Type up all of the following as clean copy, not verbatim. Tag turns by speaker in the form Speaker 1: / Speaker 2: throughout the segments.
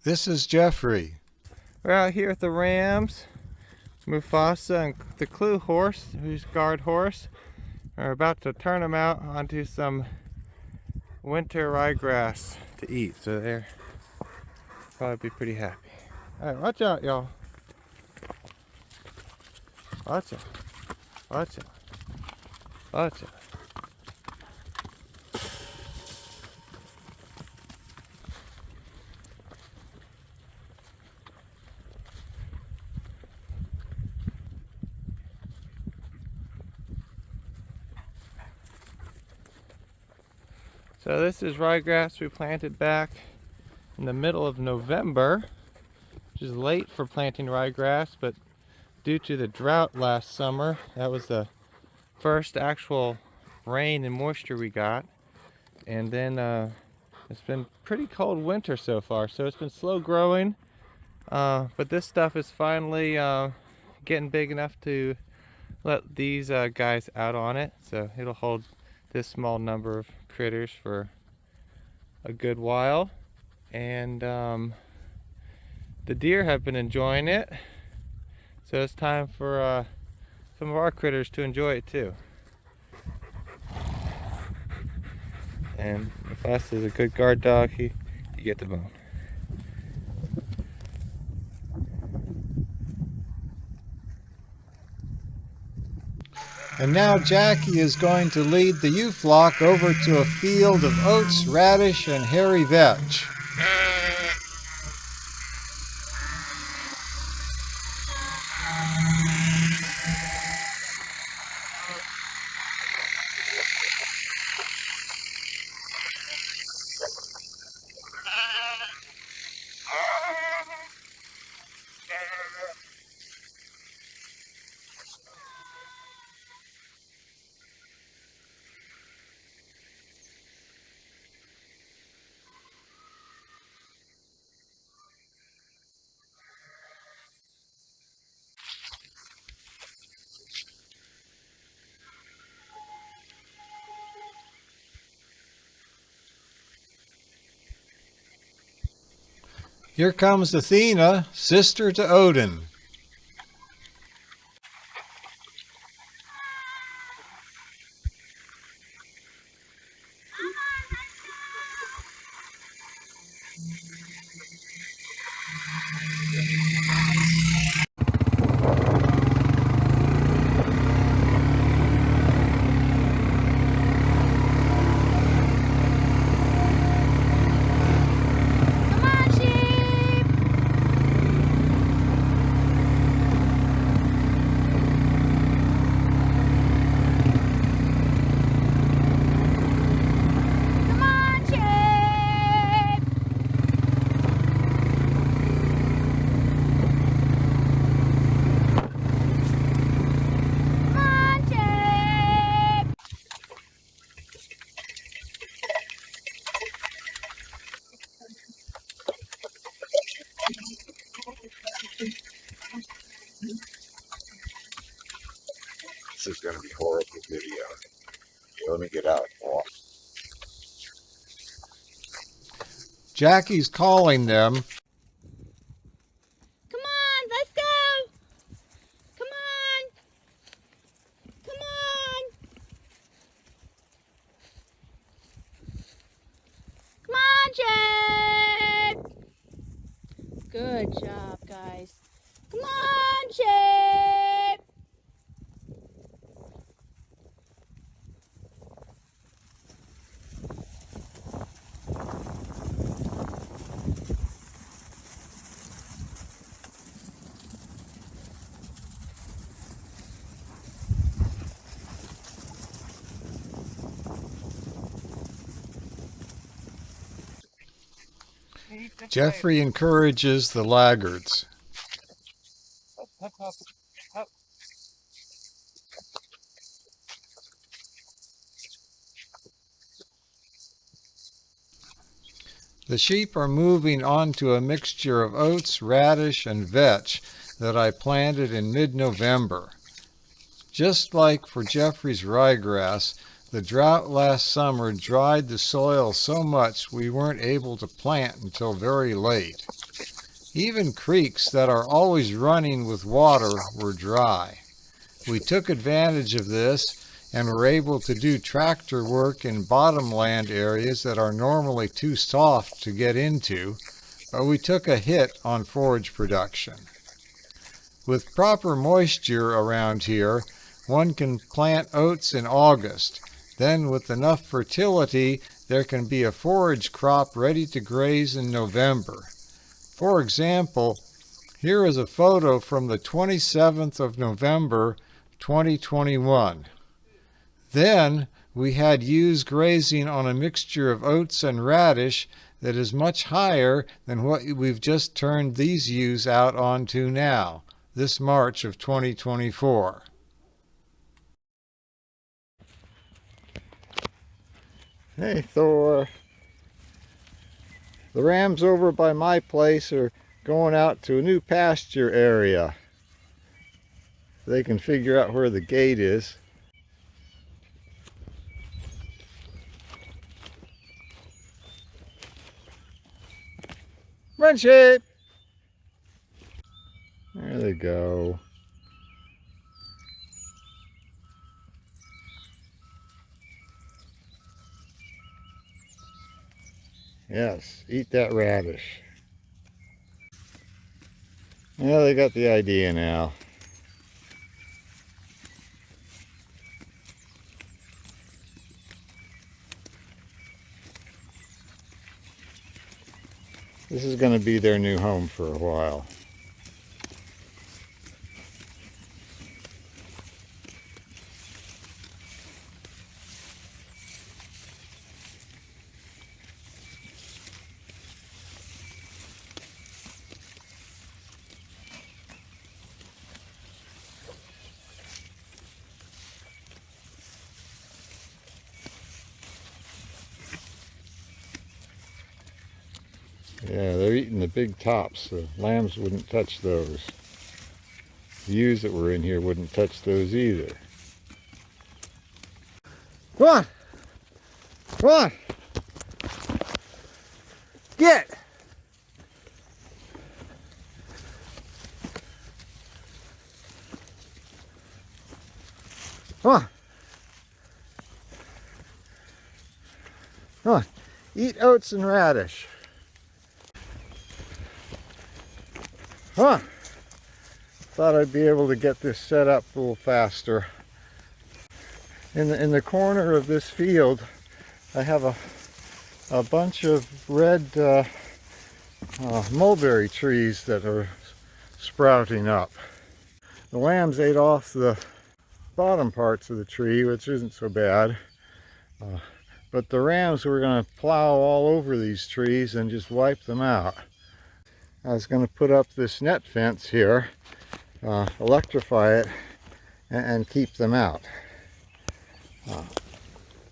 Speaker 1: This is Jeffrey.
Speaker 2: We're out here with the rams, Mufasa and the Clue horse, who's guard horse. We're about to turn them out onto some winter ryegrass to eat, so they're probably be pretty happy. Alright, watch out, y'all. Watch out. Watch out. Watch out. So this is ryegrass we planted back in the middle of November, which is late for planting ryegrass, but due to the drought last summer, that was the first actual rain and moisture we got. And then it's been pretty cold winter so far, so it's been slow growing. But this stuff is finally getting big enough to let these guys out on it. So it'll hold this small number of critters for a good while. And the deer have been enjoying it. So it's time for some of our critters to enjoy it too. And Mufasa is a good guard dog. You get the bone.
Speaker 1: And now Jackie is going to lead the ewe flock over to a field of oats, radish, and hairy vetch. Here comes Athena, sister to Odin.
Speaker 3: This is going to be horrible video. Let me get out.
Speaker 1: Jackie's calling them.
Speaker 4: Come on, let's go. Come on. Come on. Come on, Jake. Good job, guys. Come on, Jake.
Speaker 1: Jeffrey encourages the laggards. The sheep are moving onto a mixture of oats, radish, and vetch that I planted in mid-November. Just like for Jeffrey's ryegrass, the drought last summer dried the soil so much we weren't able to plant until very late. Even creeks that are always running with water were dry. We took advantage of this and were able to do tractor work in bottomland areas that are normally too soft to get into, but we took a hit on forage production. With proper moisture around here, one can plant oats in August. Then with enough fertility, there can be a forage crop ready to graze in November. For example, here is a photo from the 27th of November, 2021. Then we had ewes grazing on a mixture of oats and radish that is much higher than what we've just turned these ewes out onto now, this March of 2024.
Speaker 5: Hey Thor, the rams over by my place are going out to a new pasture area. They can figure out where the gate is. Run, sheep! There they go. Yes, eat that radish. Yeah, they got the idea now. This is going to be their new home for a while. Yeah, they're eating the big tops. The lambs wouldn't touch those. The ewes that were in here wouldn't touch those either. Come on! Come on! Get! Come on! Come on! Eat oats and radish. Huh. Thought I'd be able to get this set up a little faster. In the corner of this field, I have a bunch of red mulberry trees that are sprouting up. The lambs ate off the bottom parts of the tree, which isn't so bad. But the rams were going to plow all over these trees and just wipe them out. I was going to put up this net fence here, electrify it, and keep them out.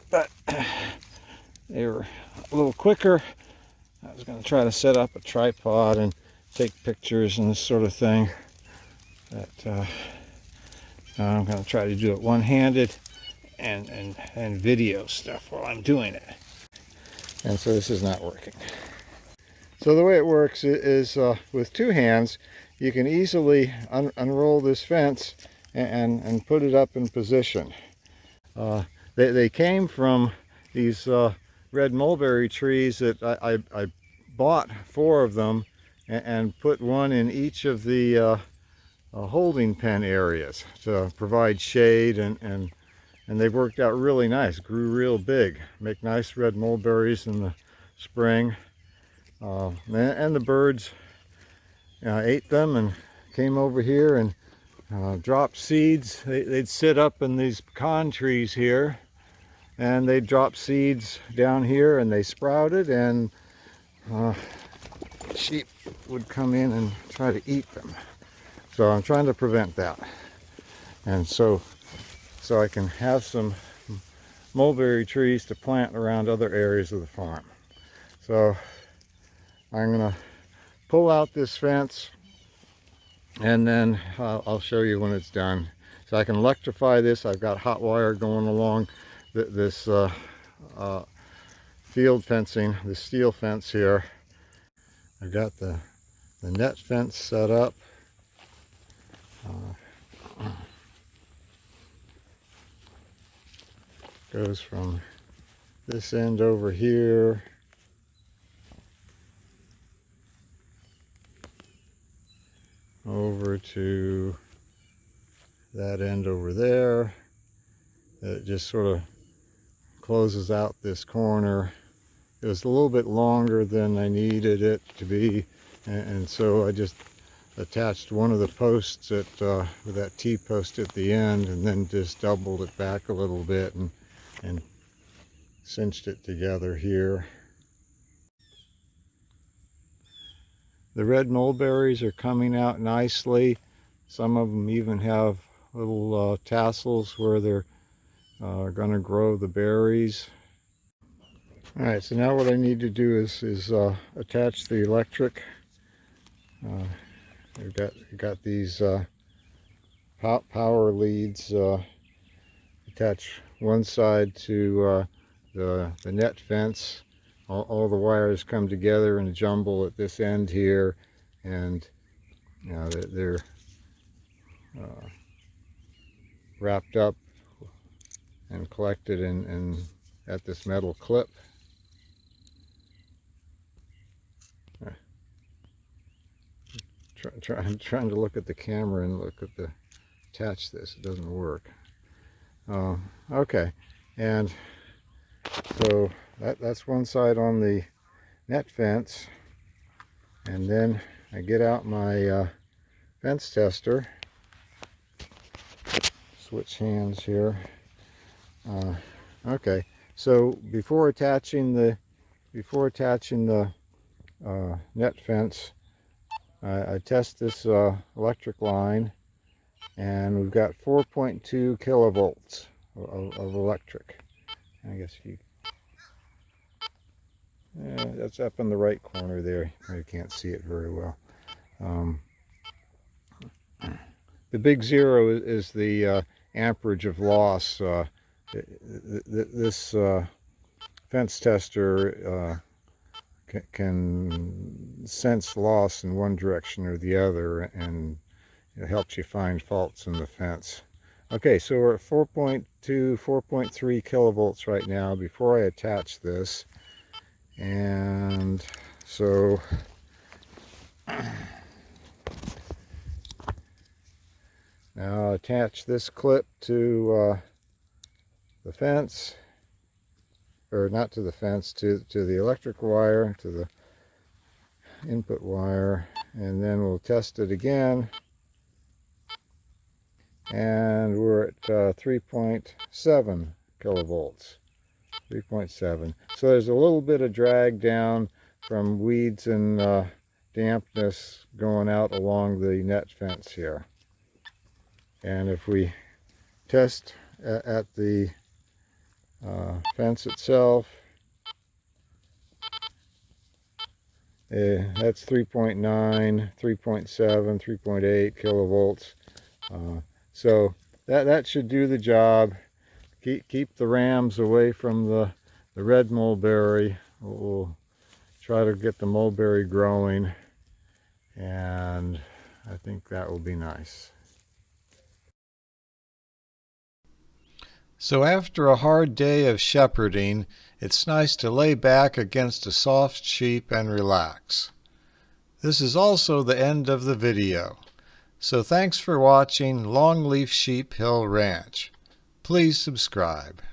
Speaker 5: But they were a little quicker. I was going to try to set up a tripod and take pictures and this sort of thing. But I'm going to try to do it one-handed and video stuff while I'm doing it. And so this is not working. So the way it works is with two hands, you can easily unroll this fence and put it up in position. They came from these red mulberry trees that I bought 4 of them and put one in each of the holding pen areas to provide shade, and they've worked out really nice, grew real big, make nice red mulberries in the spring. And the birds ate them and came over here and dropped seeds. They'd sit up in these pecan trees here and they'd drop seeds down here and they sprouted, and sheep would come in and try to eat them. So I'm trying to prevent that. And so I can have some mulberry trees to plant around other areas of the farm. So I'm going to pull out this fence and then I'll show you when it's done. So I can electrify this. I've got hot wire going along this field fencing, the steel fence here. I've got the
Speaker 1: the net fence set up. Goes from this end over here over to that end over there. It just sort of closes out this corner. It was a little bit longer than I needed it to be, and so I just attached one of the posts with that T-post at the end, and then just doubled it back a little bit and cinched it together here. The red mulberries are coming out nicely. Some of them even have little tassels where they're going to grow the berries. All right, so now what I need to do is attach the electric. We've got these power leads. Attach one side to the net fence. All the wires come together in a jumble at this end here, and you know, they're wrapped up and collected in at this metal clip. I'm trying to look at the camera and attach this. It doesn't work. Okay, and so that's one side on the net fence, and then I get out my fence tester. Switch hands here. Okay, so before attaching the net fence, I test this electric line, and we've got 4.2 kilovolts of electric. I guess that's up in the right corner there. You can't see it very well. The big zero is the amperage of loss. This fence tester can sense loss in one direction or the other, and it helps you find faults in the fence. Okay, so we're at 4.2, 4.3 kilovolts right now before I attach this. And so now attach this clip to the fence, or not to the fence, to the electric wire, to the input wire, and then we'll test it again. And we're at 3.7 kilovolts. 3.7. So there's a little bit of drag down from weeds and dampness going out along the net fence here. And if we test at the fence itself, that's 3.9, 3.7, 3.8 kilovolts. So that should do the job. Keep the rams away from the red mulberry. We'll try to get the mulberry growing, and I think that will be nice. So after a hard day of shepherding, it's nice to lay back against a soft sheep and relax. This is also the end of the video. So thanks for watching Longleaf Sheep Hill Ranch. Please subscribe.